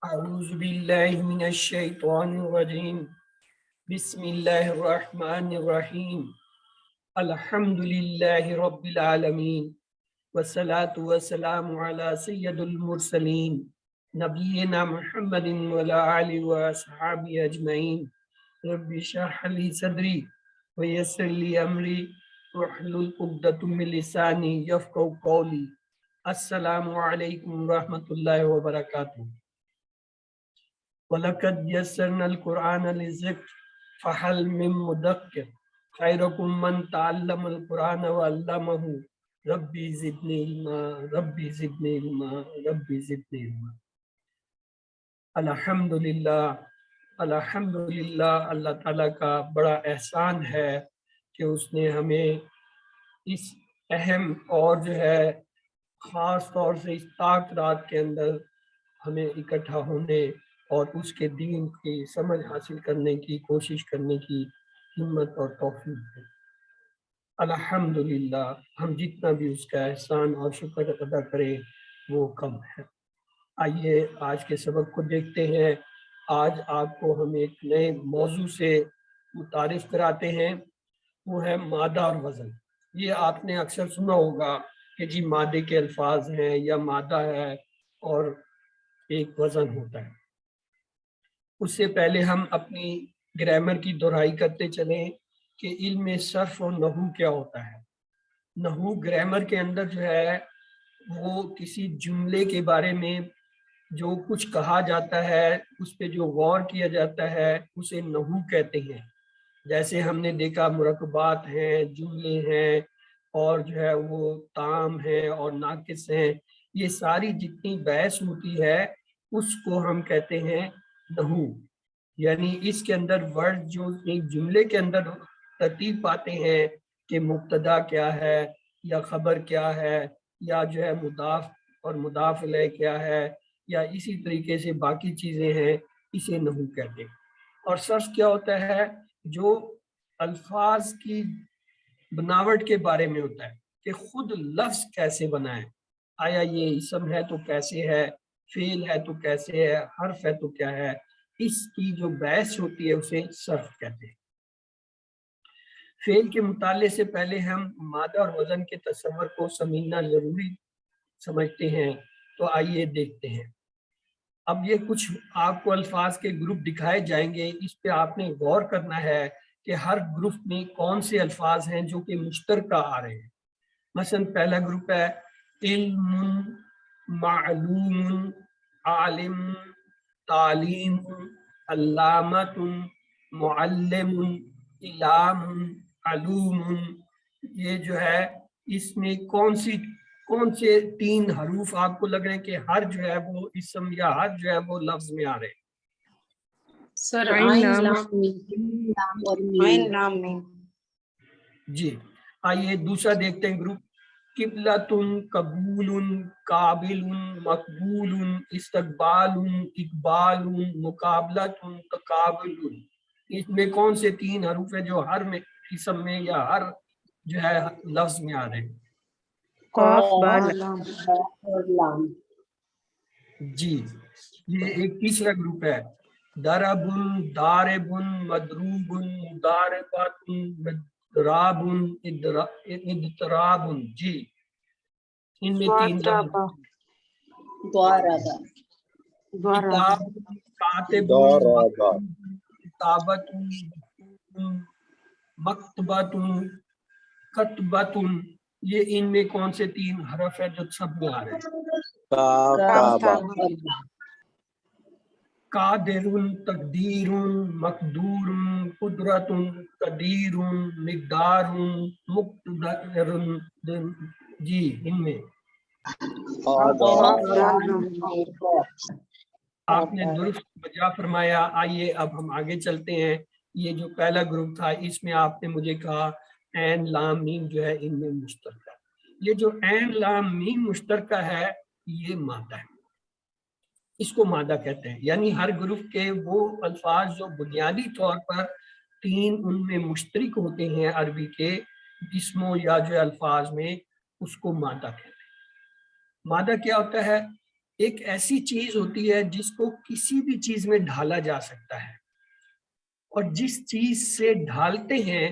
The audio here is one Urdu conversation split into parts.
اعوذ باللہ من الشیطان الرجیم بسم اللہ الرحمن الرحیم الحمد للہ رب العالمین والصلاة والسلام علی سید المرسلین نبینا محمد وعلی آلہ واصحابہ اجمعین رب اشرح لی صدری ویسر لی امری واحلل عقدۃ من لسانی یفقہوا قولی۔ السلام علیکم ورحمۃ اللہ وبرکاتہ۔ وَلَقَدْ يَسَّرْنَا الْقُرْآنَ لِلذِّكْرِ فَهَلْ مِن مُّدَّكِّرٍ خَيْرُكُم مَّن تَعَلَّمَ الْقُرْآنَ وَعَلَّمَهُ رَبِّ زِدْنِی عِلْمًا رَبِّ زِدْنِی عِلْمًا رَبِّ زِدْنِی عِلْمًا۔ الحمدللہ اللہ تعالیٰ کا بڑا احسان ہے کہ اس نے ہمیں اس اہم اور خاص طور سے اس طاق رات کے اندر ہمیں اکٹھا ہونے اور اس کے دین کی سمجھ حاصل کرنے کی کوشش کرنے کی ہمت اور توفیق ہے۔ الحمدللہ، ہم جتنا بھی اس کا احسان اور شکر ادا کریں وہ کم ہے۔ آئیے آج کے سبق کو دیکھتے ہیں۔ آج آپ کو ہم ایک نئے موضوع سے متعارف کراتے ہیں، وہ ہے مادہ اور وزن۔ یہ آپ نے اکثر سنا ہوگا کہ جی مادے کے الفاظ ہیں یا مادہ ہے اور ایک وزن ہوتا ہے۔ اس سے پہلے ہم اپنی گرامر کی دہرائی کرتے چلیں کہ علم صرف اور نحو کیا ہوتا ہے۔ نحو گرامر کے اندر وہ کسی جملے کے بارے میں جو کچھ کہا جاتا ہے اس پہ جو غور کیا جاتا ہے اسے نحو کہتے ہیں۔ جیسے ہم نے دیکھا مرکبات ہیں، جملے ہیں اور وہ تام ہیں اور ناقص ہیں، یہ ساری جتنی بحث ہوتی ہے اس کو ہم کہتے ہیں نحو۔ یعنی اس کے اندر ورڈ جو ایک جملے کے اندر ترتیب پاتے ہیں کہ مبتدا کیا ہے یا خبر کیا ہے یا مضاف اور مضاف الیہ کیا ہے یا اسی طریقے سے باقی چیزیں ہیں، اسے نحو کہتے ہیں۔ اور صرف کیا ہوتا ہے جو الفاظ کی بناوٹ کے بارے میں ہوتا ہے کہ خود لفظ کیسے بنا ہے، آیا یہ اسم ہے تو کیسے ہے، فعل ہے تو کیسے ہے، حرف ہے تو کیا ہے، اس کی جو بحث ہوتی ہے اسے صرف کہتے ہیں۔ فعل کے مطالعے سے پہلے ہم مادہ اور وزن کے تصور کو سمجھنا ضروری سمجھتے ہیں، تو آئیے دیکھتے ہیں۔ اب یہ کچھ آپ کو الفاظ کے گروپ دکھائے جائیں گے، اس پہ آپ نے غور کرنا ہے کہ ہر گروپ میں کون سے الفاظ ہیں جو کہ مشترکہ آ رہے ہیں۔ مثلا پہلا گروپ ہے علم، معلوم، عالم، تعلیم، علامت، معلم، علام، علوم۔ یہ اس میں کون سے تین حروف آپ کو لگ رہے ہیں کہ ہر وہ اسم یا ہر وہ لفظ میں آ رہے ہیں؟ سر عین لام میم۔ جی آئیے دوسرا دیکھتے ہیں گروپ قبلۃ، قبول، قابل، مقبول، استقبال، اقبال، مقابلۃ، تقابل۔ اس میں کون سے تین حروف ہیں جو ہر اسم میں یا ہر لفظ میں آ رہے ہیں؟ قاف، با، لام۔ جی یہ ایک تیسرا گروپ ہے ضرب، ضارب، مضروب، مضاربۃ، مضراب، اضطراب۔ جی ان میں تین لفظ، کتاب، کاتب، کتابت، مکتبۃ، کتبۃ۔ یہ ان میں کون سے تین حرف ہیں جو سب میں آ رہے ہیں؟ قادر، تقدیر، مقدور، قدرت، قدیر، مقدار، مقتدر۔ جی ان میں آپ نے درست بجا فرمایا۔ آئیے اب ہم آگے چلتے ہیں۔ یہ جو پہلا گروپ تھا اس میں آپ نے مجھے کہا عین لام میم ان میں مشترکہ۔ یہ جو عین لام میم مشترکہ ہے یہ مادہ ہے، اس کو مادہ کہتے ہیں۔ یعنی ہر گروپ کے وہ الفاظ جو بنیادی طور پر تین ان میں مشترک ہوتے ہیں عربی کے اسموں یا الفاظ میں، اس کو مادہ کہتے ہیں۔ مادہ کیا ہوتا ہے؟ ایک ایسی چیز ہوتی ہے جس کو کسی بھی چیز میں ڈھالا جا سکتا ہے، اور جس چیز سے ڈھالتے ہیں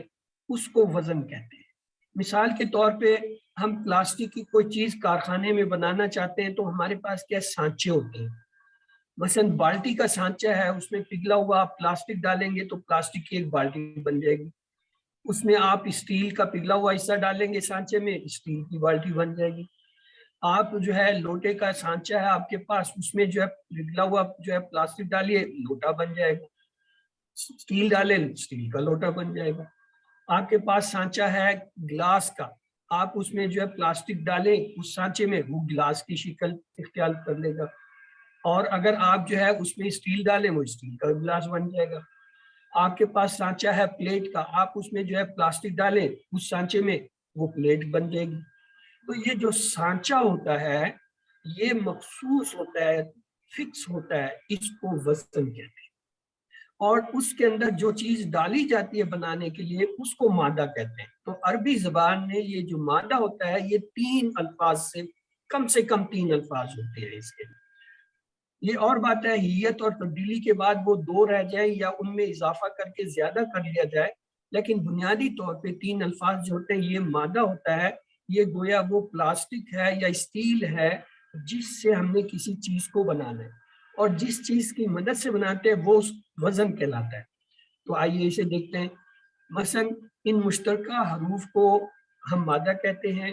اس کو وزن کہتے ہیں۔ مثال کے طور پہ ہم پلاسٹک کی کوئی چیز کارخانے میں بنانا چاہتے ہیں تو ہمارے پاس کیا سانچے ہوتے ہیں۔ مثلا بالٹی کا سانچہ ہے، اس میں پگھلا ہوا آپ پلاسٹک ڈالیں گے تو پلاسٹک کی ایک بالٹی بن جائے گی۔ اس میں آپ اسٹیل کا پگھلا ہوا حصہ ڈالیں گے سانچے میں، اسٹیل کی بالٹی بن جائے گی۔ آپ جو ہے لوٹے کا سانچہ ہے آپ کے پاس، اس میں جو ہے پگھلا ہوا جو ہے پلاسٹک ڈالیے، لوٹا بن جائے گا۔ اسٹیل ڈالیں، اسٹیل کا لوٹا بن جائے گا۔ آپ کے پاس سانچہ ہے گلاس کا، آپ اس میں جو ہے پلاسٹک ڈالیں اس سانچے میں، وہ گلاس کی شکل اختیار کر لے گا۔ اور اگر آپ جو ہے اس میں اسٹیل ڈالیں وہ اسٹیل کا گلاس بن جائے گا۔ آپ کے پاس سانچہ ہے پلیٹ کا، آپ اس میں جو ہے پلاسٹک ڈالیں اس سانچے میں، وہ پلیٹ بن جائے گی۔ تو یہ جو سانچہ ہوتا ہے یہ مخصوص ہوتا ہے، فکس ہوتا ہے، اس کو وزن کہتے ہیں۔ اور اس کے اندر جو چیز ڈالی جاتی ہے بنانے کے لیے اس کو مادہ کہتے ہیں۔ تو عربی زبان میں یہ جو مادہ ہوتا ہے یہ 3 الفاظ سے کم 3 الفاظ ہوتے ہیں اس کے لیے۔ یہ اور بات ہے ہیت اور تبدیلی کے بعد وہ 2 رہ جائیں یا ان میں اضافہ کر کے زیادہ کر لیا جائے، لیکن بنیادی طور پہ 3 الفاظ جو ہوتے ہیں یہ مادہ ہوتا ہے۔ یہ گویا وہ پلاسٹک ہے یا اسٹیل ہے جس سے ہم نے کسی چیز کو بنانا ہے، اور جس چیز کی مدد سے بناتے ہیں وہ وزن کہلاتا ہے۔ تو آئیے اسے دیکھتے ہیں۔ مثلا ان مشترکہ حروف کو ہم مادہ کہتے ہیں،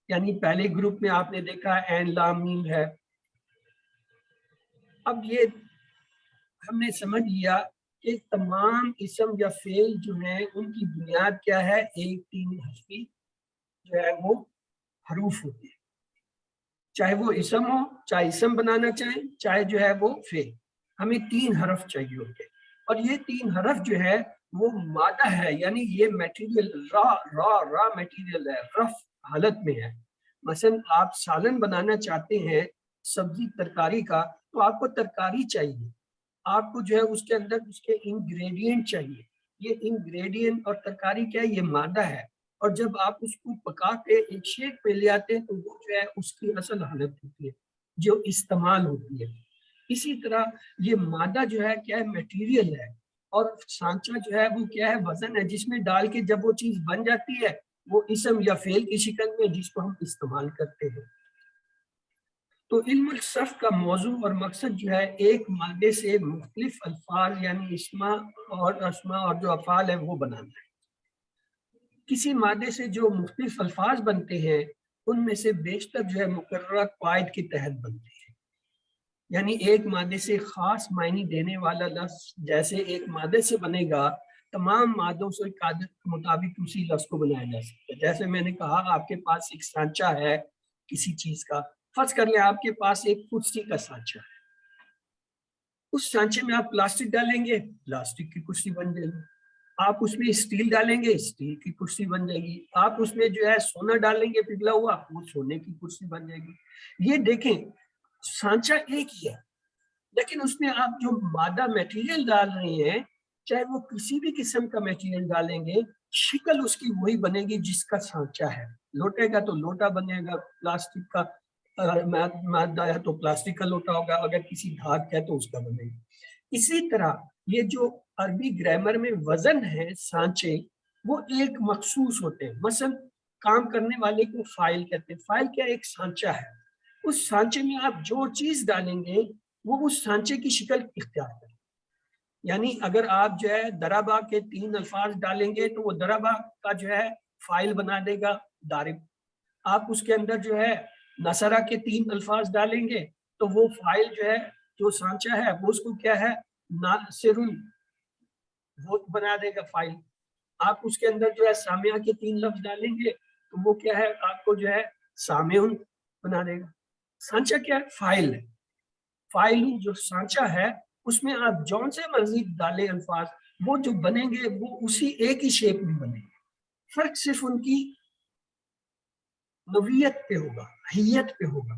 یعنی پہلے گروپ میں آپ نے دیکھا عین لام میم ہے۔ اب یہ ہم نے سمجھ لیا کہ تمام اسم یا فعل جو ہیں ان کی بنیاد کیا ہے، ایک 3 حرفی جو ہے وہ حروف ہوتے ہیں، چاہے وہ اسم ہو، چاہے اسم بنانا چاہیں، چاہے جو ہے وہ فعل، ہمیں 3 حرف چاہیے ہوتے ہیں۔ اور یہ 3 حرف جو ہے وہ مادہ ہے، یعنی یہ میٹیریل را میٹیریل ہے، رف حالت میں ہے۔ مثلا آپ سالن بنانا چاہتے ہیں سبزی ترکاری کا، تو آپ کو ترکاری چاہیے، آپ کو جو ہے اس کے اندر اس کے انگریڈینٹ چاہیے۔ یہ انگریڈینٹ اور ترکاری کیا ہے، یہ مادہ ہے۔ اور جب آپ اس کو پکا کے ایک شیپ پہ لے آتے ہیں تو وہ جو ہے اس کی اصل حالت ہوتی ہے جو استعمال ہوتی ہے۔ اسی طرح یہ مادہ جو ہے کیا ہے، میٹیریل ہے، اور سانچہ جو ہے وہ کیا ہے، وزن ہے، جس میں ڈال کے جب وہ چیز بن جاتی ہے وہ اسم یا فعل کی شکل میں جس کو ہم استعمال کرتے ہیں۔ تو علم الصرف کا موضوع اور مقصد جو ہے ایک مادے سے مختلف الفاظ یعنی اسماء اور جو افعال ہیں وہ بنانا ہے۔ کسی مادے سے جو مختلف الفاظ بنتے ہیں ان میں سے بیشتر جو ہے مقررہ قواعد کے تحت بنتے ہیں، یعنی ایک مادے سے خاص معنی دینے والا لفظ جیسے ایک مادے سے بنے گا، تمام مادوں سے قاعدے کے مطابق اسی لفظ کو بنایا جا سکتا ہے۔ جیسے میں نے کہا آپ کے پاس ایک سانچہ ہے کسی چیز کا، فرض کر لیں آپ کے پاس ایک کرسی کا سانچہ ہے، اس سانچے میں آپ پلاسٹک ڈالیں گے، پلاسٹک کی کرسی بن جائے گی۔ آپ اس میں اسٹیل ڈالیں گے، اسٹیل کی کرسی بن جائے گی۔ آپ اس میں جو ہے سونا ڈالیں گے پگھلا ہوا، وہ سونے کی کرسی بن جائے گی۔ یہ دیکھیں سانچہ ایک ہی ہے، لیکن اس میں آپ جو مادہ میٹیریل ڈال رہے ہیں چاہے وہ کسی بھی قسم کا میٹیریل ڈالیں گے، شکل اس کی وہی بنے گی جس کا سانچہ ہے۔ لوٹے کا تو لوٹا بنے گا، پلاسٹک کا مادہ ہے تو پلاسٹک کا لوٹا ہوگا، اگر کسی دھات کا ہے تو اس کا بنے گا۔ اسی طرح یہ جو عربی گرامر میں وزن ہے سانچے، وہ ایک مخصوص ہوتے ہیں۔ مثلا کام کرنے والے کو فائل کہتے ہیں۔ فائل کیا ایک سانچہ ہے، اس سانچے میں آپ جو چیز ڈالیں گے وہ اس سانچے کی شکل اختیار کریں۔ یعنی اگر آپ جو ہے دربا کے 3 الفاظ ڈالیں گے تو وہ دربا کا جو ہے فائل بنا دے گا دارب۔ آپ اس کے اندر جو ہے نصرہ کے 3 الفاظ ڈالیں گے تو وہ فائل جو ہے جو سانچہ ہے وہ اس کو کیا ہے ناصر وہ بنا دے گا فائل۔ آپ اس کے اندر جو ہے سامعہ کے 3 لفظ ڈالیں گے تو وہ کیا ہے آپ کو جو ہے سامعون بنا دے گا۔ سانچہ کیا ہے، فائل ہے۔ فائل جو سانچہ ہے اس میں آپ جون سے مرضی ڈالیں الفاظ، وہ جو بنیں گے وہ اسی ایک ہی شیپ میں بنیں گے۔ فرق صرف ان کی نوعیت پہ ہوگا، حیت پہ ہوگا۔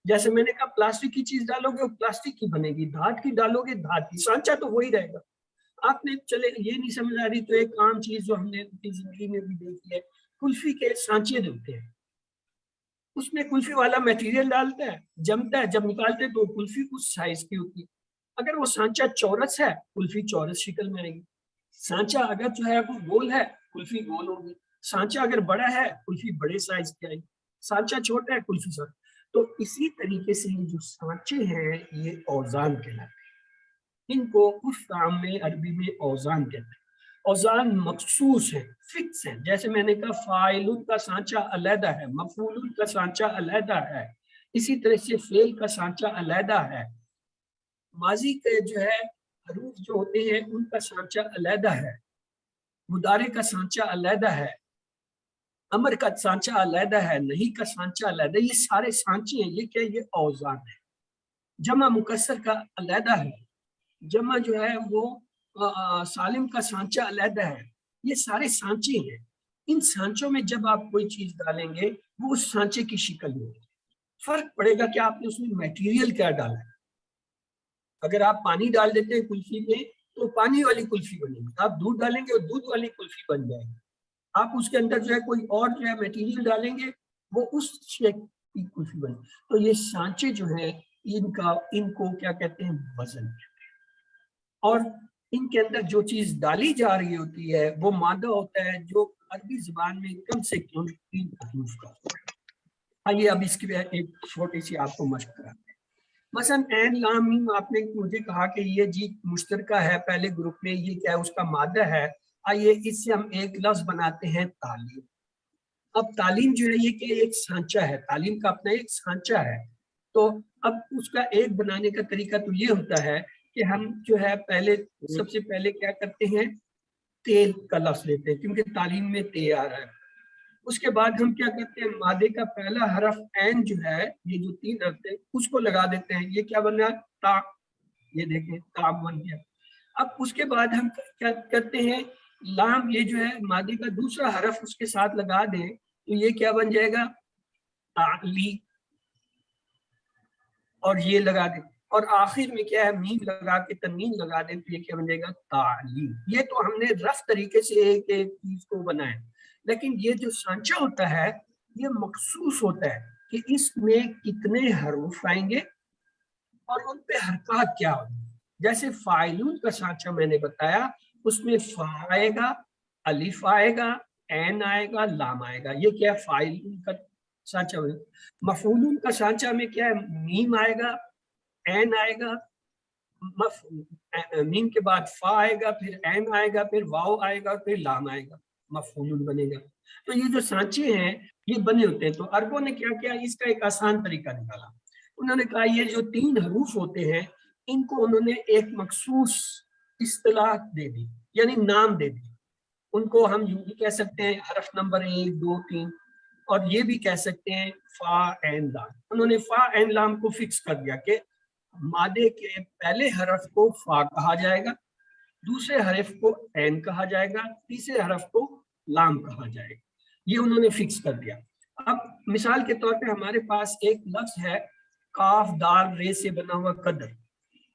جیسے میں نے کہا پلاسٹک کی چیز ڈالو گے وہ پلاسٹک کی بنے گی، دھات کی ڈالو گے دھات کی، سانچہ تو وہی رہے گا۔ آپ نے چلے یہ نہیں سمجھ آ رہی تو ایک عام چیز جو ہم نے اپنی زندگی میں بھی دیکھی ہے، کلفی کے سانچے ہوتے ہیں۔ اس میں کلفی والا میٹیریل ڈالتا ہے، جمتا ہے، جب نکالتے ہیں تو کلفی اس سائز کی ہوتی ہے۔ اگر وہ سانچہ چورس ہے کلفی چورس شکل میں آئے گی، سانچہ اگر جو ہے وہ گول ہے کلفی گول ہوگی، سانچہ اگر بڑا ہے کلفی بڑے سائز کی آئے گی، سانچہ چھوٹا ہے کلفی چھوٹا۔ تو اسی طریقے سے یہ جو سانچے ہیں یہ اوزان کہلاتے ہیں، ان کو اس کام میں عربی میں اوزان کہتے ہیں۔ اوزان مخصوص ہیں، فکس ہیں، جیسے میں نے کہا فاعل کا سانچہ علیحدہ ہے، مفعول کا سانچہ علیحدہ ہے، اسی طرح سے فعل کا سانچہ علیحدہ ہے، ماضی کے جو ہے حروف جو ہوتے ہیں ان کا سانچہ علیحدہ ہے، مضارع کا سانچہ علیحدہ ہے، امر کا سانچہ علیحدہ ہے، نہیں کا سانچہ علیحدہ، یہ سارے سانچے ہیں، یہ کیا یہ اوزان ہے۔ جمع مکسر کا علیحدہ ہے، جمع جو ہے وہ سالم کا سانچہ علیحدہ ہے، یہ سارے سانچے ہیں۔ ان سانچوں میں جب آپ کوئی چیز ڈالیں گے وہ اس سانچے کی شکل میں ہوگی، فرق پڑے گا کہ آپ نے اس میں میٹیریل کیا ڈالا ہے۔ اگر آپ پانی ڈال دیتے ہیں کلفی میں تو پانی والی کلفی بنے گی، آپ دودھ ڈالیں گے اور دودھ والی کلفی بن جائے گی، آپ اس کے اندر جو ہے کوئی اور جو ہے میٹیریل ڈالیں گے وہ اس شیپ کی کلفی بنے گی۔ تو یہ سانچے جو ہیں ان کو کیا کہتے ہیں وزن کہتے ہیں، اور ان کے اندر جو چیز ڈالی جا رہی ہوتی ہے وہ مادہ ہوتا ہے جو عربی زبان میں کم سے کم 3 حروف کا ہوتا ہے۔ آئیے اب اس کی ایک چھوٹی سی آپ کو مشق کراتے ہیں۔ مثلا عین لام میم آپ نے مجھے کہا کہ یہ جی مشترکہ ہے پہلے گروپ میں، یہ کیا ہے اس کا مادہ ہے۔ آئیے اس سے ہم ایک لفظ بناتے ہیں تعلیم۔ اب تعلیم جو ہے یہ کہ ایک سانچہ ہے، تعلیم کا اپنا ایک سانچہ ہے، تو اب اس کا ایک بنانے کا طریقہ تو یہ ہوتا ہے کہ ہم جو ہے پہلے سب سے پہلے کیا کرتے ہیں تیل کا لفظ لیتے ہیں کیونکہ تعلیم میں تے آ رہا ہے، اس کے بعد ہم کیا کرتے ہیں مادے کا پہلا حرف عین جو ہے یہ جو 3 حرف تھے اس کو لگا دیتے ہیں، یہ کیا بن رہا تا، یہ دیکھیں تا بن گیا۔ اب اس کے بعد ہم کیا کرتے ہیں لام، یہ جو ہے مادے کا دوسرا حرف اس کے ساتھ لگا دیں تو یہ کیا بن جائے گا تعلی، اور یہ لگا دیں، اور آخر میں کیا ہے میم لگا کے تنوین لگا دیں تو یہ کیا بن جائے گا تعلیم۔ یہ تو ہم نے رف طریقے سے ایک ایک چیز کو بنایا، لیکن یہ جو سانچہ ہوتا ہے یہ مخصوص ہوتا ہے کہ اس میں کتنے حروف آئیں گے اور ان پہ حرکات کیا ہوگی۔ جیسے فاعلون کا سانچہ میں نے بتایا، اس میں فا آئے گا، الف آئے گا، عین آئے گا، لام آئے گا، یہ کیا ہے فاعلون کا سانچہ۔ مفعولون کا سانچہ میں کیا ہے میم آئے گا، عین آئے گا، میم کے بعد فا آئے گا، پھر عین آئے گا، پھر واو آئے گا، پھر لام آئے گا، مفعولون بنے گا۔ تو یہ جو سانچے ہیں یہ بنے ہوتے ہیں۔ تو عربوں نے کیا کیا اس کا ایک آسان طریقہ نکالا، انہوں نے کہا یہ جو 3 حروف ہوتے ہیں ان کو انہوں نے ایک مخصوص اصطلاح دے دی، یعنی نام دے دی، ان کو ہم یہ کہہ سکتے ہیں حرف نمبر 1 2 3، اور یہ بھی کہہ سکتے ہیں فا عین لام۔ انہوں نے فا عین لام کو فکس کر دیا کہ مادے کے پہلے حرف کو فا کہا جائے گا، دوسرے حرف کو عین کہا جائے گا، تیسرے حرف کو لام کہا جائے گا، یہ انہوں نے فکس کر دیا۔ اب مثال کے طور پہ ہمارے پاس ایک لفظ ہے کاف دال رے سے بنا ہوا قدر۔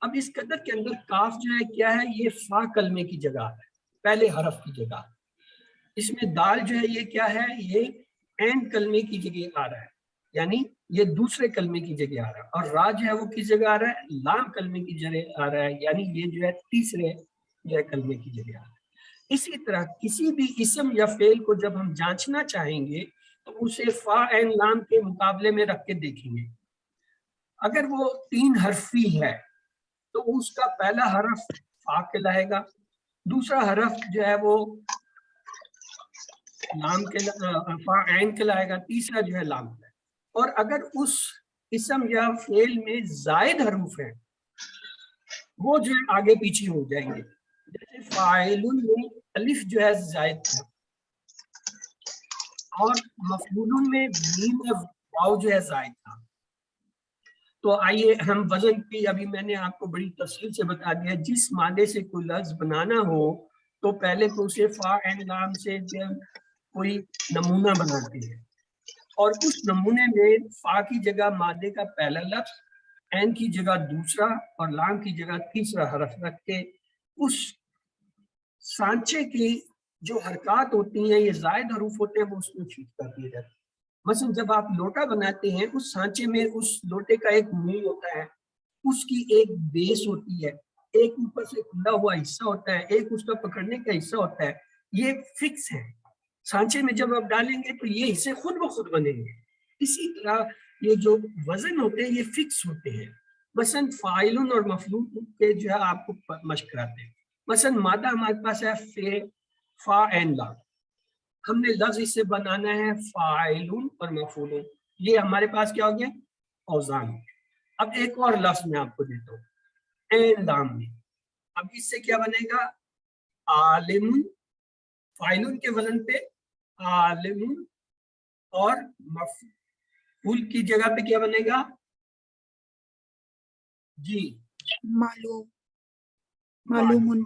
اب اس قدر کے اندر کاف جو ہے کیا ہے یہ فا کلمے کی جگہ ہے، پہلے حرف کی جگہ۔ اس میں دال جو ہے یہ کیا ہے یہ عین کلمے کی جگہ آ رہا ہے، یعنی یہ دوسرے کلمے کی جگہ آ رہا ہے، اور را جو ہے وہ کس جگہ آ رہا ہے لام کلمے کی جگہ آ رہا ہے، یعنی یہ جو ہے تیسرے جو ہے کلمے کی جگہ آ رہا ہے۔ اسی طرح کسی بھی اسم یا فعل کو جب ہم جانچنا چاہیں گے تو اسے فا عین لام کے مقابلے میں رکھ کے دیکھیں گے۔ اگر وہ 3 حرفی ہے تو اس کا پہلا حرف فا کہلائے گا، دوسرا حرف جو ہے وہ لام فا عین کہلائے گا، تیسرا جو ہے لام کہلائے گا۔ اور اگر اس اسم یا فعل میں زائد حروف ہیں وہ جو ہے آگے پیچھے ہو جائیں گے، جیسے فاعلون میں الف جو ہے زائد تھا اور مفعولون میں میم اور واو جو ہے زائد تھا۔ تو آئیے ہم وزن کی، ابھی میں نے آپ کو بڑی تفصیل سے بتا دیا، جس مادے سے کوئی لفظ بنانا ہو تو پہلے تو اسے فا عین لام سے کوئی نمونہ بناتے ہیں، اور اس نمونے میں فا کی جگہ مادے کا پہلا لفظ، عین کی جگہ دوسرا اور لام کی جگہ تیسرا حرف رکھ کے اس سانچے کی جو حرکات ہوتی ہیں یہ زائد حروف ہوتے ہیں وہ اس میں فٹ کر دیے جاتے ہیں۔ مثلا جب آپ لوٹا بناتے ہیں اس سانچے میں اس لوٹے کا ایک منہ ہوتا ہے, اس کی ایک بیس ہوتی ہے, ایک اوپر سے کھلا ہوا حصہ ہوتا ہے, ایک اس کا پکڑنے کا حصہ ہوتا ہے, یہ فکس ہے. سانچے میں جب آپ ڈالیں گے تو یہ حصے خود بخود بنیں گے. اسی طرح یہ جو وزن ہوتے ہیں یہ فکس ہوتے ہیں. مثلا فاعلن اور مفعول کے جو ہے آپ کو مشق کراتے ہیں. مثلا مادہ ہمارے پاس ہے فے, فا اینڈ لا, ہم نے لفظ اس سے بنانا ہے فاعلن اور مفعول. یہ ہمارے پاس کیا ہو گیا, اوزان. اب ایک اور لفظ میں آپ کو دیتا ہوں, این لام میں. اب اس سے کیا بنے گا, عالم, فاعلن کے وزن پہ عالم, اور مفعول کی جگہ پہ کیا بنے گا, جی معلوم, معلوم.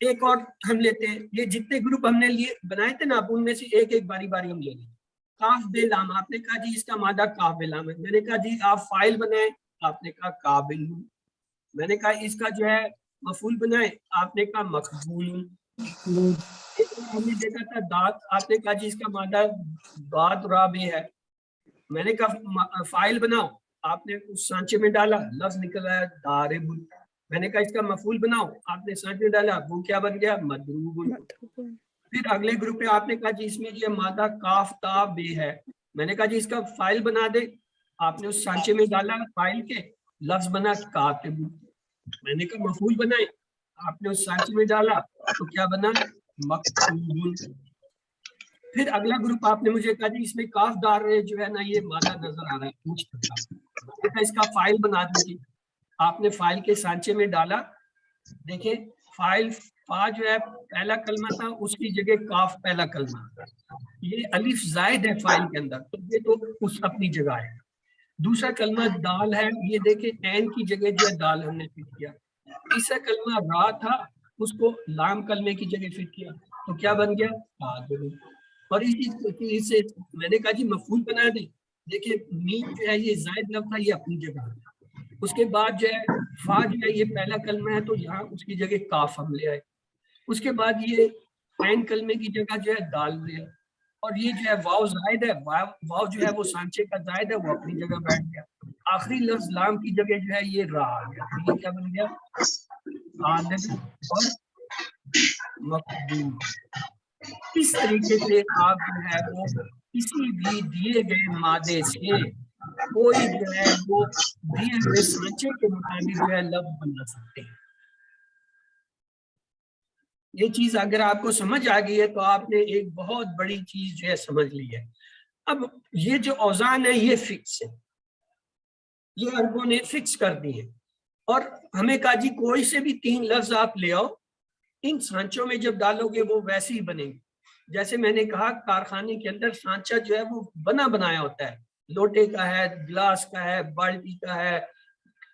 ایک اور ہم لیتے ہیں, یہ جتنے گروپ ہم نے لیے بنائے تھے نا, آپ ان میں سے ایک ایک باری باری ہم لے لیں. کاف بے لام, آپ نے کہا جی اس کا مادہ کاف بے لام ہے, میں نے کہا جی آپ فائل بنائیں, آپ نے کہا قابل. میں نے کہا اس کا جو ہے مفعول بنائیں, آپ نے کہا مقبول. ہم نے دیکھا تھا دات, آپ نے کہا جی اس کا مادہ دات رابع ہے. میں نے کہا فائل بناؤ, آپ نے اس سانچے میں ڈالا, لفظ نکل آیا دارب. میں نے کہا اس کا مفعول بناؤ, آپ نے سانچے میں ڈالا, وہ کیا بن گیا, مضروب. پھر اگلے گروپ میں آپ نے کہا جی اس میں یہ مادہ کاف تا بے ہے. میں نے کہا جی اس کا فائل بنا دے, آپ نے اس سانچے میں ڈالا فائل کے, لفظ بنا کاتب. میں نے کہا مفعول بنائے, آپ نے اس سانچے میں ڈالا تو کیا بنا, مکتوب. پھر اگلا گروپ آپ نے مجھے کہا جی اس میں کاف دار جو ہے نا یہ مادہ نظر آ رہا ہے, پوچھ سکتا, اس کا فائل بنا دیجیے. آپ نے فائل کے سانچے میں ڈالا, دیکھیں فائل فا جو ہے پہلا کلمہ تھا, اس کی جگہ کاف پہلا کلمہ, یہ الف زائد ہے فائل کے اندر, تو یہ تو اس اپنی جگہ ہے. دوسرا کلمہ دال ہے, یہ دیکھیں عین کی جگہ جو ہے دال ہم نے فٹ کیا. تیسرا کلمہ را تھا, اس کو لام کلمے کی جگہ فٹ کیا, تو کیا بن گیا, قادر. اور اسی سے میں نے کہا جی مفعول بنا دیں, دیکھیں میم جو ہے یہ زائد لفظ تھا, یہ اپنی جگہ ہے. اس کے بعد جو ہے فا جو ہے یہ پہلا کلمہ ہے, تو یہاں اس کی جگہ کاف ہم لے آئے. اس کے بعد یہ عین کلمے کی جگہ جو ہے دال لے آئے. اور یہ جو ہے واو زائد ہے, واو جو ہے وہ سانچے کا زائد ہے, وہ اپنی جگہ بیٹھ گیا. آخری لفظ لام کی جگہ جو ہے یہ را آ گیا, تو یہ کیا بن گیا, عالم اور مقبول. اس طریقے سے آپ جو ہے وہ کسی بھی دیے گئے مادے سے کوئی جو ہے وہ دیے ہوئے سانچے کے مطابق جو ہے لفظ بنا سکتے ہیں. یہ چیز اگر آپ کو سمجھ آ گئی ہے تو آپ نے ایک بہت بڑی چیز جو ہے سمجھ لی ہے. اب یہ جو اوزان ہے یہ فکس ہے, یہ عربوں نے فکس کر دی ہے. اور ہمیں کہا جی کوئی سے بھی 3 لفظ آپ لے آؤ, ان سانچوں میں جب ڈالو گے وہ ویسے ہی بنے گے. جیسے میں نے کہا کارخانے کے اندر سانچہ جو ہے وہ بنا بنایا ہوتا ہے, لوٹے کا ہے, گلاس کا ہے, بالٹی کا ہے,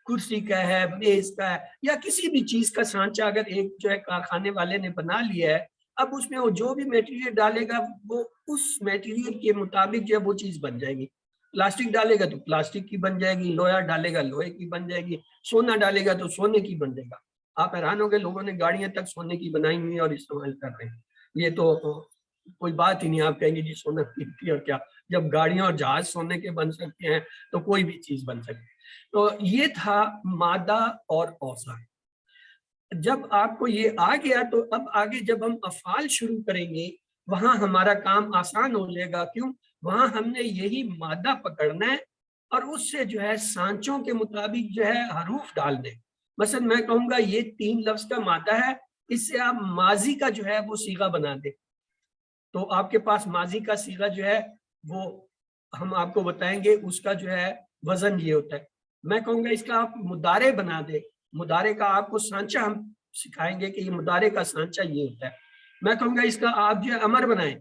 کرسی کا ہے, میز کا ہے, یا کسی بھی چیز کا سانچہ اگر ایک جو ہے کارخانے والے نے بنا لیا ہے, اب اس میں وہ جو بھی میٹیریل ڈالے گا وہ اس میٹیریل کے مطابق جو ہے وہ چیز بن جائے گی. پلاسٹک ڈالے گا تو پلاسٹک کی بن جائے گی, لوہا ڈالے گا لوہے کی بن جائے گی, سونا ڈالے گا تو سونے کی بن جائے گا. آپ حیران ہو گئے, لوگوں نے گاڑیاں تک سونے کی بنائی ہوئی اور استعمال کر رہے ہیں. یہ تو کوئی بات ہی نہیں, آپ کہیں گے جی سونا قیمتی اور کیا, جب گاڑیاں اور جہاز سونے کے بن سکتے ہیں تو کوئی بھی چیز بن سکتی ہے. تو یہ تھا مادہ اور اوزان. جب آپ کو یہ آ گیا تو اب آگے جب ہم افعال شروع کریں گے وہاں ہمارا کام آسان ہو جائے گا. کیوں, وہاں ہم نے یہی مادہ پکڑنا ہے اور اس سے جو ہے سانچوں کے مطابق جو ہے حروف ڈال دیں. مثلا میں کہوں گا یہ 3 لفظ کا مادہ ہے, اس سے آپ ماضی کا جو ہے وہ صیغہ بنا دیں. تو آپ کے پاس ماضی کا صیغہ جو ہے وہ ہم آپ کو بتائیں گے, اس کا جو ہے وزن یہ ہوتا ہے. میں کہوں گا اس کا آپ مضارع بنا دیں, مضارع کا آپ کو سانچہ ہم سکھائیں گے کہ یہ مضارع کا سانچہ یہ ہوتا ہے. میں کہوں گا اس کا آپ جو ہے امر بنائیں,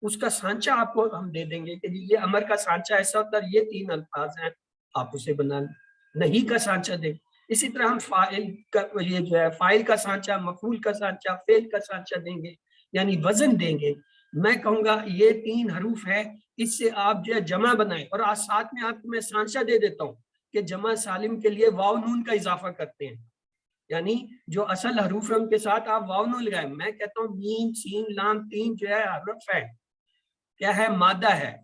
اس کا سانچہ آپ کو ہم دے دیں گے کہ یہ امر کا سانچہ ایسا ہوتا ہے, یہ 3 الفاظ ہیں, آپ اسے بنا لیں. نہیں کا سانچہ دیں. اسی طرح ہم فاعل کا یہ جو ہے فاعل کا سانچہ, مفعول کا سانچہ, فعل کا سانچہ دیں گے, یعنی وزن دیں گے. میں کہوں گا یہ 3 حروف ہے, اس سے آپ جو ہے جمع بنائیں. اور آج ساتھ میں آپ کو میں سانچہ دے دیتا ہوں کہ جمع سالم کے لیے واو نون کا اضافہ کرتے ہیں, یعنی جو اصل حروف ہیں ان کے ساتھ آپ واو نون لگائیں. میں کہتا ہوں میم سین لام 3 جو ہے حرف ہے, کیا ہے, مادہ ہے.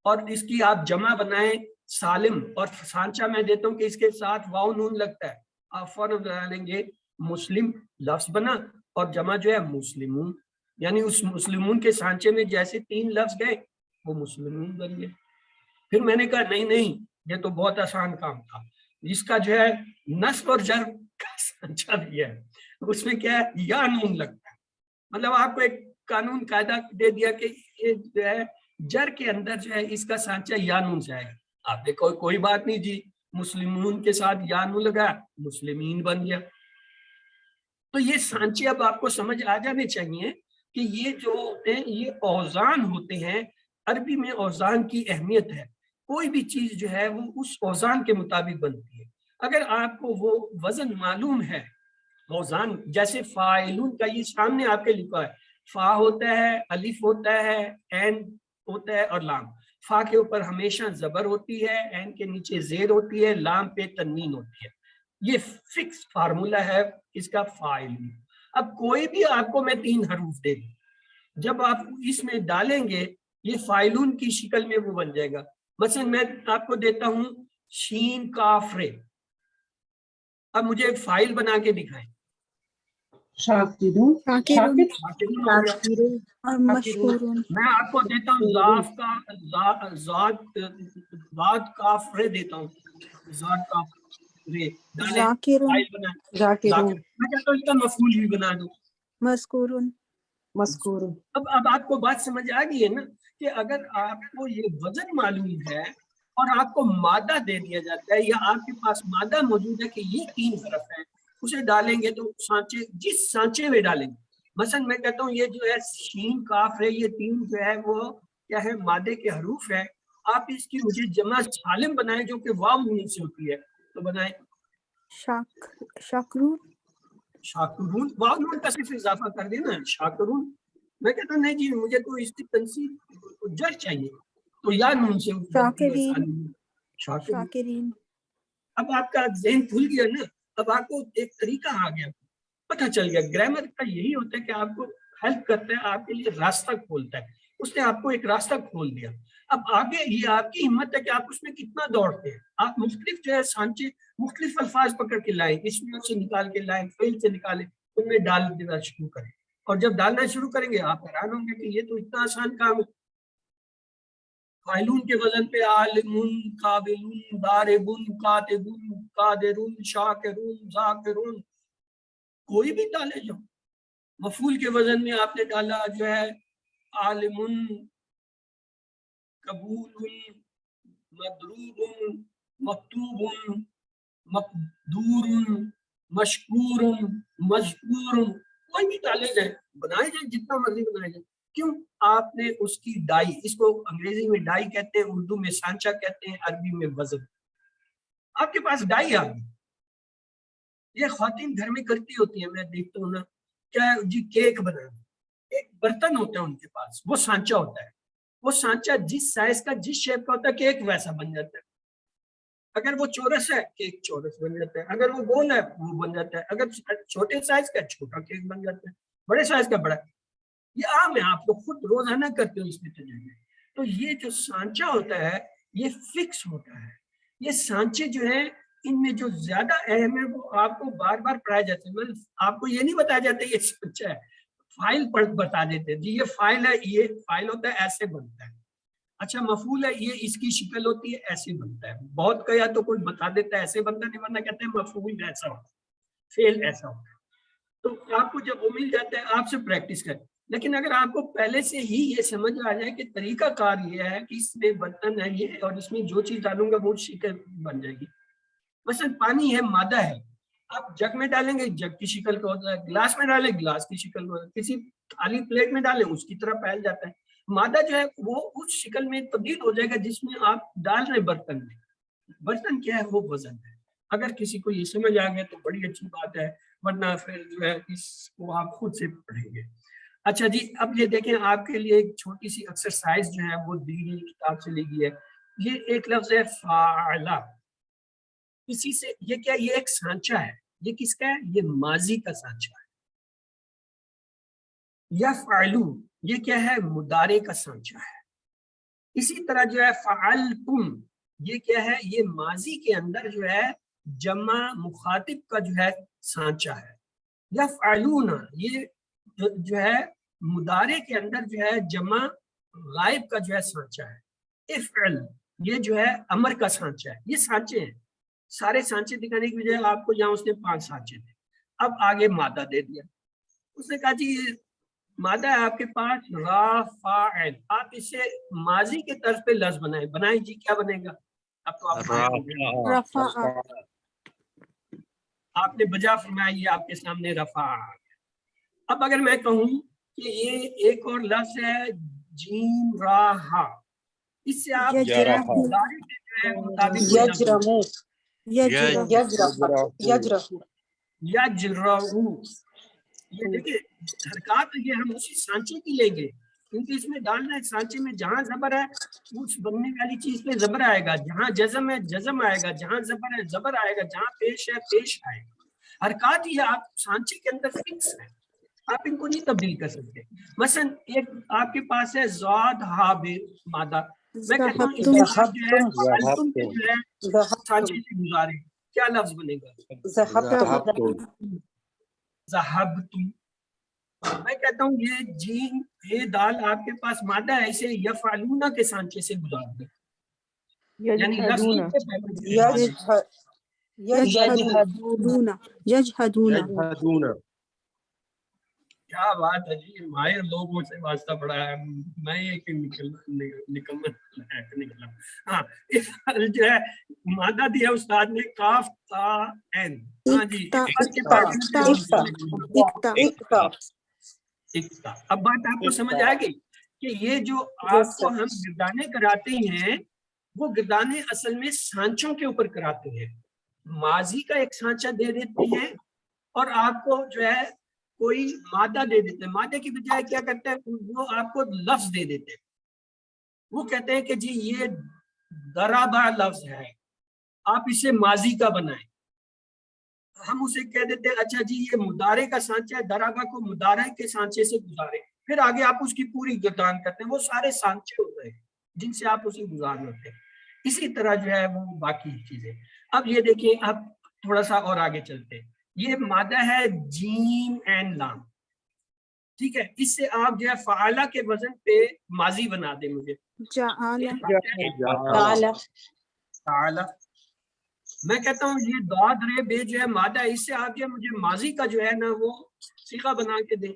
اور اس کی آپ جمع بنائیں سالم، اور سانچہ میں دیتا ہوں کہ اس کے ساتھ واو نون لگتا ہے، آپ فوراً بنا لیں گے مسلم لفظ بنا، اور جمع جو ہے مسلمون، یعنی اس مسلمون کے سانچے میں جیسے 3 لفظ گئے وہ مسلمون بن گئے۔ پھر میں نے کہا نہیں یہ تو بہت آسان کام تھا، اس کا جو ہے نصب اور جر کا سانچہ بھی ہے، اس میں کیا ہے یا نون لگتا ہے، مطلب آپ کو ایک قانون قاعدہ دے دیا کہ یہ جو ہے جر کے اندر جو ہے اس کا سانچہ یا نون سے آئے گا۔ آپ نے کوئی بات نہیں جی، مسلمون کے ساتھ یا نون لگا مسلمین بن گیا۔ تو یہ سانچے اب آپ کو سمجھ آ جانے چاہیے کہ یہ جو ہوتے ہیں یہ اوزان ہوتے ہیں، عربی میں اوزان کی اہمیت ہے، کوئی بھی چیز جو ہے وہ اس اوزان کے مطابق بنتی ہے۔ اگر آپ کو وہ وزن معلوم ہے، اوزان جیسے فاعلون کا یہ سامنے آپ کے لکھا ہے، فا ہوتا ہے، الف ہوتا ہے، عین ہوتا ہے اور لام، فا کے اوپر ہمیشہ زبر ہوتی ہے، عین کے نیچے زیر ہوتی ہے، لام پہ تنوین ہوتی ہے، یہ فکس فارمولا ہے اس کا فاعل۔ اب کوئی بھی آپ کو میں 3 حروف دے دوں، جب آپ اس میں ڈالیں گے یہ فاعلون کی شکل میں وہ بن جائے گا۔ مثلا میں آپ کو دیتا ہوں شین کاف رے، اب مجھے ایک فائل بنا کے دکھائیں۔ شاکرون شاکرون ہو گیا، اور مشکورون۔ میں آپ کو دیتا ہوں ذاف کا ذات کاف رے دیتا ہوں، ذات کاف رے ڈالیں، ذاکرون، فائل بنا ذاکر، میں کہتا ہوں اس کا مفعول بھی بنا دوں مذکورون، مذکورون۔ اب آپ کو بات سمجھ آ گئی ہے نا کہ اگر آپ کو یہ وزن معلوم ہے اور آپ کو مادہ دے دیا جاتا ہے یا آپ کے پاس مادہ موجود ہے کہ یہ 3 حرف ہیں، اسے ڈالیں گے تو سانچے جس سانچے میں ڈالیں گے، مثلا میں کہتا ہوں یہ جو ہے شین کاف ہے، یہ 3 جو ہے وہ کیا ہے مادے کے حروف ہے، آپ اس کی مجھے جمع سالم بنائیں جو کہ واو نون سے ہوتی ہے، تو بنائیں شاکرون، شاکرون، واو نون کا صرف اضافہ کر دینا شاکرون۔ میں کہتا ہوں نہیں جی مجھے تو اس کی تنصیب جر چاہیے، تو یا نون سے بنتی ہے شاکرین، شاکرین۔ شاکرین۔ اب آپ کا ذہن کھل گیا نا، اب آپ کو ایک طریقہ آ گیا، پتہ چل گیا۔ گرامر کا یہی ہوتا ہے کہ آپ کو ہیلپ کرتا ہے، آپ کے لیے راستہ کھولتا ہے، اس نے آپ کو ایک راستہ کھول دیا۔ اب آگے یہ آپ کی ہمت ہے کہ آپ اس میں کتنا دوڑتے ہیں، آپ مختلف جو ہے سانچے مختلف الفاظ پکڑ کے لائیں، اسمیوں سے نکال کے لائیں، فعل سے نکالیں، ان میں ڈال دینا شروع کریں، اور جب ڈالنا شروع کریں گے آپ حیران ہوں گے کہ یہ تو اتنا آسان کام ہے۔ فاعلون کے وزن پہ عالمون، قابلون، داربون، کاتبون، قادرون، شاکرون، ذاکرون، کوئی بھی ڈالے جو۔ مفعول کے وزن میں آپ نے ڈالا جو ہے عالمون، قبول، مدروب، مکتوب، مقدور، مشکور، مذکور، کوئی بھی ڈالے جائے، بنائے جائے جتنا مرضی بنائے جائے۔ کیوں؟ آپ نے اس کی ڈائی، اس کو انگریزی میں ڈائی کہتے ہیں، اردو میں سانچہ کہتے ہیں، عربی میں وزن۔ آپ کے پاس ڈائی آ گئی، یہ خواتین گھر میں کرتی ہوتی ہیں، میں دیکھتا ہوں نا، کیا جی کیک بنانا، ایک برتن ہوتا ہے ان کے پاس، وہ سانچہ ہوتا ہے، وہ سانچہ جس سائز کا جس شیپ کا ہوتا ہے کیک ویسا بن جاتا ہے۔ اگر وہ چورس ہے کیک چورس بن جاتا ہے، اگر وہ گول ہے وہ بن جاتا ہے، اگر چھوٹے سائز کا چھوٹا کیک بن جاتا ہے، بڑے سائز کا بڑا۔ یہ عام ہے، آپ لوگ خود روزانہ کرتے ہو اس میں تجربے۔ تو یہ جو سانچہ ہوتا ہے یہ فکس ہوتا ہے، یہ سانچے جو ہیں ان میں جو زیادہ اہم ہے وہ آپ کو بار بار پڑھائے جاتے ہیں، مطلب آپ کو یہ نہیں بتایا جاتا یہ سانچہ ہے، فائل بتا دیتے ہیں جی یہ فائل ہے، یہ فائل ہوتا ہے ایسے بنتا ہے، اچھا مفعول ہے یہ اس کی شکل ہوتی ہے ایسے بنتا ہے، بہت کہا تو کوئی بتا دیتا ہے ایسے بنتا نہیں، ورنہ کہتے ہیں مفعول ایسا ہوتا ہے، فعل ایسا ہوتا ہے۔ تو آپ کو جب وہ مل جاتا ہے آپ سے پریکٹس کریں، لیکن اگر آپ کو پہلے سے ہی یہ سمجھ آ جائے کہ طریقہ کار یہ ہے کہ اس میں برتن ہے یہ اور اس میں جو چیز ڈالوں گا وہ شکل بن جائے گی، مثلا پانی ہے مادہ ہے، آپ جگ میں ڈالیں گے جگ کی شکل کا ہوتا ہے، گلاس میں ڈالیں گلاس کی شکل کا ہوتا ہے، کسی خالی پلیٹ میں ڈالیں اس کی طرح پھیل جاتا ہے، مادہ جو ہے وہ اس شکل میں تبدیل ہو جائے گا جس میں آپ ڈال رہے برتن میں۔ برتن کیا ہے؟ وہ وزن ہے۔ اگر کسی کو یہ سمجھ آ گیا تو بڑی اچھی بات ہے، ورنہ پھر جو ہے اس کو آپ خود سے پڑھیں گے۔ اچھا جی اب یہ دیکھیں آپ کے لیے ایک چھوٹی سی ایکسرسائز جو ہے وہ دی گئی کتاب سے لی گئی ہے، یہ ایک لفظ ہے فاعلہ، اسی سے یہ کیا، یہ ایک سانچہ ہے، یہ کس کا ہے؟ یہ ماضی کا سانچہ ہے۔ یفعلو یہ کیا ہے؟ مضارع کا سانچہ ہے۔ اسی طرح جو ہے فعلتم، یہ کیا ہے؟ یہ ماضی کے اندر جو ہے جمع مخاطب کا جو ہے سانچہ ہے. یفعلون، یہ جو ہے مضارع کے اندر جو ہے جمع غائب کا جو ہے سانچہ ہے. افعل، یہ جو ہے امر کا سانچہ ہے. یہ سانچے ہیں، سارے سانچے دکھانے کی وجہ آپ کو یہاں اس نے 5 سانچے تھے. اب آگے مادہ دے دیا. اس نے کہا جی مادہ ہے آپ کے پاس رافعل، آپ اسے ماضی کے طرز پہ لفظ بنائیں جی. کیا بنے گا؟ اب تو آپ فارغ ہو گئے، رفع آپ نے بجا فرمایا، یہ آپ کے سامنے رفع. اب اگر میں کہوں کہ یہ ایک اور لفظ ہے جیم راہا، اس سے آپ یجرح مضارع کے جو ہے مطابق کوئی لفظ یجرمو یجرح یجرؤ. یہ دیکھیں حرکات یہ ہم اسی سانچے کی لیں گے، کیونکہ اس میں ڈالنا ہے سانچے میں جہاں زبر ہے اس بننے والی چیز پہ زبر آئے گا، جہاں جزم ہے جزم آئے گا، جہاں زبر ہے زبر آئے گا، جہاں پیش ہے پیش آئے گا. حرکات یہ آپ سانچے کے اندر فکس ہے، آپ ان کو نہیں تبدیل کر سکتے. مثلا ایک آپ کے پاس ہے زاد حابر مادہ، میں کہتا ہوں اس کے بعد جو ہے فعلتم کے جو ہے سانچے سے گزارے، کیا لفظ بنے گا؟ ذہبتم. میں کہتا ہوں یہ جیم یہ دال آپ کے پاس مادہ ہے، اسے یفعلون کے سانچے سے گزار دیں، یعنی لفظ یجحدون یجحدون. کیا بات ہے جی، ماہر لوگوں سے واسطہ پڑا ہے، میں یہ کہ نکلا. ہاں جو ہے مادہ دیا استاد نے کاف تا این. ہاں جی اکتا. اب بات آپ کو سمجھ آئے گی کہ یہ جو آپ کو ہم گردانے کراتے ہیں وہ گردانے اصل میں سانچوں کے اوپر کراتے ہیں. ماضی کا ایک سانچہ دے دیتے ہیں اور آپ کو جو ہے کوئی مادہ دے دیتے ہیں. مادے کی بجائے کیا کرتے ہیں وہ آپ کو لفظ دے دیتے ہیں. وہ کہتے ہیں کہ جی یہ ضربہ لفظ ہے، آپ اسے ماضی کا بنائیں. ہم اسے کہہ دیتے ہیں اچھا جی یہ مضارع کا سانچہ ہے، ضربہ کو مضارع کے سانچے سے گزارے، پھر آگے آپ اس کی پوری گردان کرتے ہیں. وہ سارے سانچے ہوتے ہیں جن سے آپ اسے گزارنے ہوتے ہیں. اسی طرح جو ہے وہ باقی چیزیں. اب یہ دیکھیں، اب تھوڑا سا اور آگے چلتے ہیں. یہ مادہ ہے جیم این لام، ٹھیک ہے. اس سے آپ جو ہے فعالہ کے وزن پہ ماضی بنا دیں مجھے. تعالی. میں کہتا ہوں یہ داد رے بے جو ہے مادہ ہے، اس سے آپ جو مجھے ماضی کا جو ہے نا وہ صیغہ بنا کے دیں.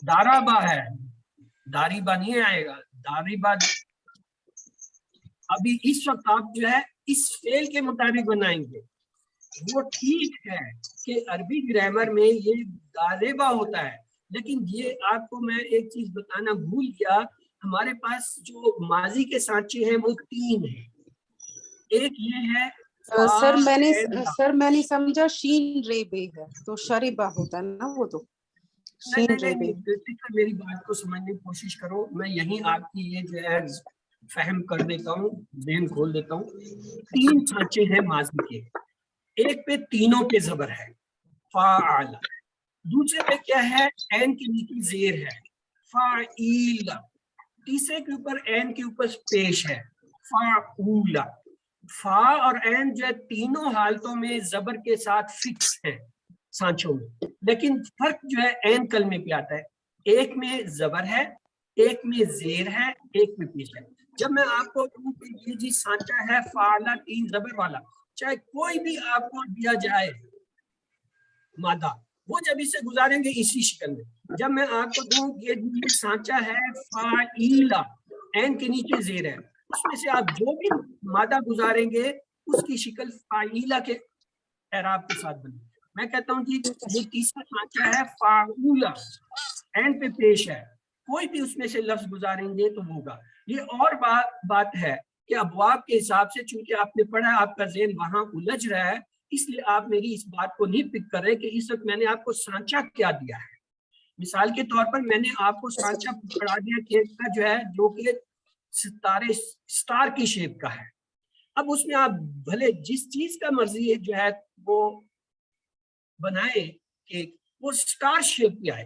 دارابا ہے، داریبا نہیں آئے گا، داریبا. ابھی اس وقت آپ جو ہے اس فعل کے مطابق بنائیں گے. وہ ٹھیک ہے کہ عربی گرامر میں یہ داربا ہوتا ہے، لیکن یہ آپ کو میں ایک چیز بتانا بھول گیا، ہمارے پاس جو ماضی کے سانچے ہیں وہ 3 ہیں. ایک یہ ہے سر میں نے سمجھا شین رے بے ہے تو شریبہ ہوتا ہے نا، وہ تو شین رے بے. میری بات کو سمجھنے کی کوشش کرو، میں یہیں آپ کی یہ جو ہے فہم کر دیتا ہوں، ذہن کھول دیتا ہوں. 3 سانچے ہیں ماضی کے، ایک پہ تینوں پہ زبر ہے فاعل، دوسرے پہ کیا ہے عین کے نیچے زیر ہے فاعیل، تیسرے کے اوپر عین کے اوپر پیش ہے فاعول. فا اور عین جو ہے تینوں حالتوں میں زبر کے ساتھ فکس ہیں سانچوں میں، لیکن فرق جو ہے عین کلمے پہ آتا ہے. ایک میں زبر ہے، ایک میں زیر ہے، ایک میں پیش ہے. جب میں آپ کو کہوں کہ یہ جی سانچہ ہے فاعلہ 3 زبر والا، چاہے کوئی بھی آپ کو دیا جائے مادہ، وہ جب اسے گزاریں گے اسی شکل میں. جب میں آپ کو دوں یہ سانچہ ہے فاعیلہ، عین کے نیچے زیر ہے، اس میں سے آپ جو بھی مادہ گزاریں گے اس کی شکل فاعیلہ کے اعراب کے ساتھ بنے. میں کہتا ہوں جی یہ تیسرا سانچہ ہے فاعولہ، عین پہ پیش ہے، کوئی بھی اس میں سے لفظ گزاریں گے تو ہوگا. یہ اور بات ہے کہ ابواب کے حساب سے چونکہ آپ نے پڑھا آپ کا ذہن وہاں الجھ رہا ہے، اس لیے آپ میری اس بات کو نہیں پک کر رہے کہ اس وقت میں نے آپ کو سانچہ کیا دیا ہے. مثال کے طور پر میں نے آپ کو سانچہ پڑھا دیا کیک کا جو ہے، جو کہ ستارے سٹار کی شیپ کا ہے. اب اس میں آپ بھلے جس چیز کا مرضی جو ہے وہ بنائے کیک، وہ سٹار شیپ پہ آئے.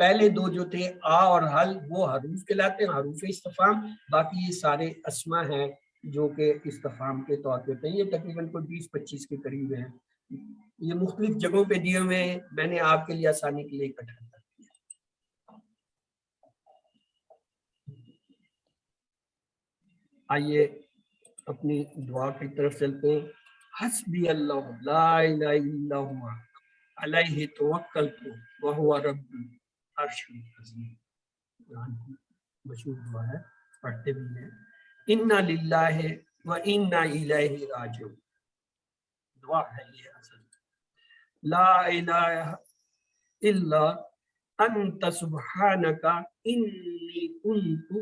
پہلے دو جو تھے آ اور حل وہ حروف کہلاتے ہیں، حروف استفہام، باقی یہ سارے اسما ہیں جو کہ استفہام کے طور پہ ہوتے ہیں۔ یہ تقریباً کوئی 20-25 کے قریب ہیں، یہ مختلف جگہوں پہ دیے ہوئے ہیں، میں نے آپ کے لیے آسانی کے لیے اکٹھا کر دیا۔ آئیے اپنی دعا کی طرف چلتے ہیں۔ حسبی اللہ لا الہ الا ہوا علیہ توکلت وہو رب العرش العظیم، مشہور دعا ہے، پڑھتے بھی ہیں۔ انا للہ و انا الیہ راجعون، دعا ہے یہ اصل۔ لا الہ الا انت سبحانک انی کنت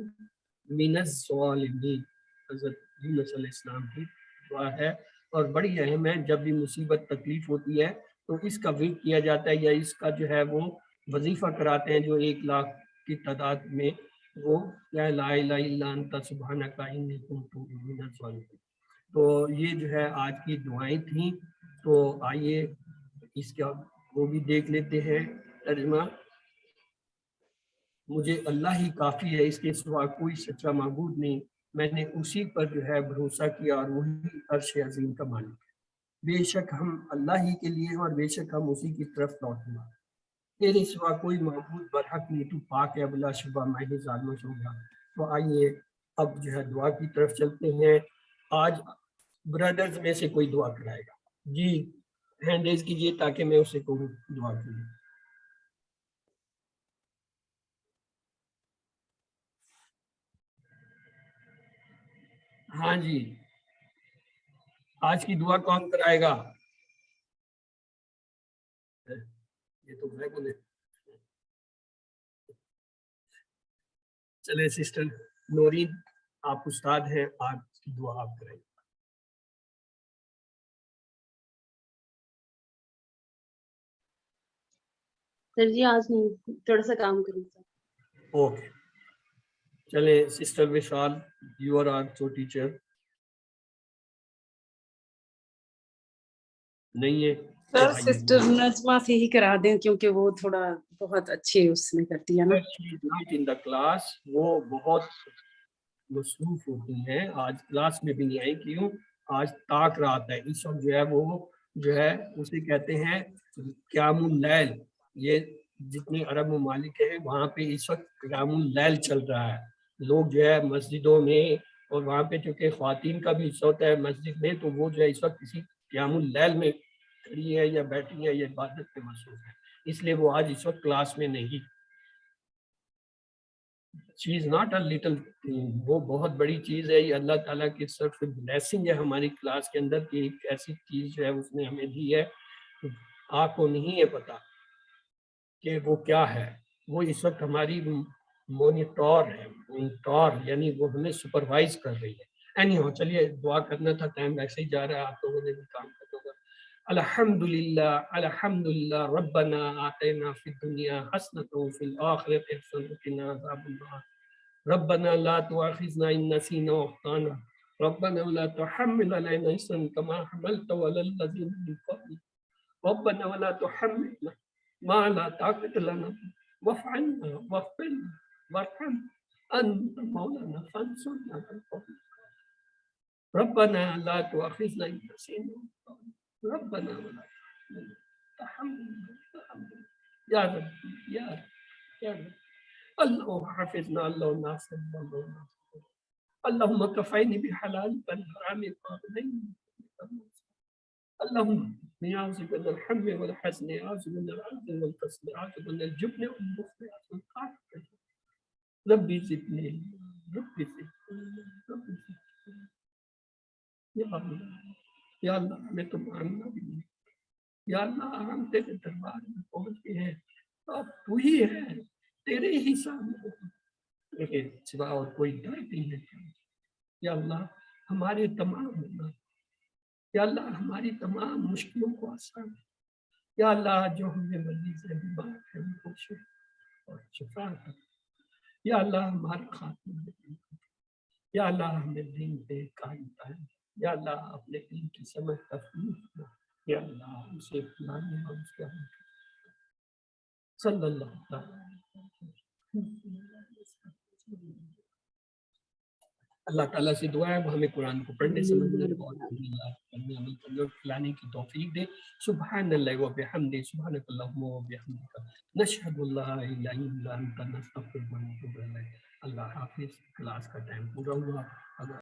من الظالمین، حضرت یونس علیہ السلام کی دعا ہے اور بڑی اہم ہے۔ جب بھی مصیبت تکلیف ہوتی ہے تو اس کا ورد کیا جاتا ہے، یا اس کا جو ہے وہ وظیفہ کراتے ہیں جو 1 لاکھ کی تعداد میں، وہ لا الہ الا انت سبحانک انی کنت من الظالمین۔ تو یہ جو ہے آج کی دعائیں تھیں، تو آئیے اس کا وہ بھی دیکھ لیتے ہیں ترجمہ۔ مجھے اللہ ہی کافی ہے، اس کے سوا کوئی سچا معبود نہیں، میں نے اسی پر جو ہے بھروسہ کیا اور وہی عرش عظیم کا مالک ہے۔ بے شک ہم اللہ ہی کے لیے ہیں اور بے شک ہم اسی کی طرف لوٹیں گے۔ تیرے سوا کوئی معبود برحق نہیں، تو پاک ہے بلا شبہ، میں ہی ظالموں سے ہوگا۔ تو آئیے اب جو ہے دعا کی طرف چلتے ہیں۔ آج برادرز میں سے کوئی دعا کرائے گا؟ جی ہینڈ ریز کیجیے تاکہ میں اسے کہوں دعا کے لیے۔ ہاں جی، آج کی دعا کون کرائے گا؟ یہ تو میں بولے، چلے سسٹر نورین آپ استاد ہیں، آج کی دعا آپ کریں۔ سر جی آج نہیں، تھوڑا سا کام کریں سر۔ اوکے چلے sister Vishal, you are also teacher. نہیں ہے سر سسٹر نجمہ سے ہی کرا دیں کیونکہ وہ تھوڑا بہت اچھے اس میں کرتی ہے نا۔ ان دا کلاس، وہ بہت مصروف ہوتی ہیں، آج کلاس میں بھی نہیں آئی، کیوں؟ آج طاق رات ہے، اس وقت جو ہے وہ جو ہے اسے کہتے ہیں قیام اللیل۔ یہ جتنے عرب ممالک ہیں وہاں پہ اس وقت قیام اللیل چل رہا ہے، لوگ جو ہے مسجدوں میں، اور وہاں پہ چونکہ خواتین کا بھی حصہ ہوتا ہے مسجد میں، تو وہ جو ہے اس وقت کسی قیام اللیل میں کھڑی ہے یا بیٹھی ہے یا عبادت میں مصروف ہے، اس لیے وہ آج اس وقت کلاس میں نہیں۔ She is not a little thing، وہ بہت بڑی چیز ہے، یہ اللہ تعالیٰ کی طرف سے بلیسنگ ہے ہماری کلاس کے اندر، کہ ایک ایسی چیز جو ہے اس نے ہمیں دی ہے، آپ کو نہیں ہے پتا کہ وہ کیا ہے۔ وہ اس وقت ہماری مونیٹور ہے، مونیٹور یعنی وہ ہمیں سپروائز کر رہی ہے۔ اینی ہو چلیے دعا کرنا تھا، ٹائم ویسے ہی جا رہا ہے، آپ لوگوں نے بھی کام کرنا ہوگا۔ الحمدللہ ربنا آتینا فی الدنیا حسنۃ وفی الآخرۃ حسنۃ وقنا عذاب النار ربنا لا تؤاخذنا ان نسینا واخطانا ربنا ولا تحمل علينا اصرا كما حملته على الذين من قبلنا ربنا ولا تحملنا ما لا طاقة لنا واعف عنا واغفر لنا وارحمنا انت مولانا فانصرنا على القوم الكافرين ربنا لا تؤاخذنا ان نسينا واخطانا ربنا ولا تحملنا يا رب يا رب يا رب اللهم حفظنا اللهم ناصرنا اللهم ناصرنا اللهم كفيني بحلالك عن حرامك واغنني اللهم إني أعوذ بك من الهم والحزن، أعوذ بك من العجز والكسل، أعوذ بك من الجبن والبخل، أعوذ بك من القهر ربي زدني ربي زدني ربي زدني یا اللہ ہمیں تو ماننا بھی نہیں، یا اللہ ہم تیرے دربار میں پہنچ گئے ہیں، اب تو ہی ہے، تیرے ہی سامنے لیکن سوا اور کوئی ڈر نہیں ہے۔ یا اللہ ہمارے تمام، یا اللہ ہماری تمام مشکلوں کو آسان، یا اللہ جو ہمیں مریض ہے بیمار ہے ان کو شفا اور شفا کر، یا اللہ ہمارا خاتمہ دے، یا اللہ ہمیں دین پہ قائم دائم، یا اللہ اپنے دین کی سمجھ تفہیم، یا اللہ اسے اپنانے اور اس کے عمل صلی اللہ علیہ وسلم۔ اللہ تعالیٰ سے دعا ہے وہ ہمیں قرآن کو پڑھنے سمجھنے اور کرنے عمل کرنے اور کھلانے کی توفیق دے. سبحان اللہ و بحمدہ سبحانک اللہم و بحمدک نشہد اللہ الہ الا انت نستغفرک و نتوب الیک. اللہ حافظ. کلاس کا ٹائم پورا ہوا.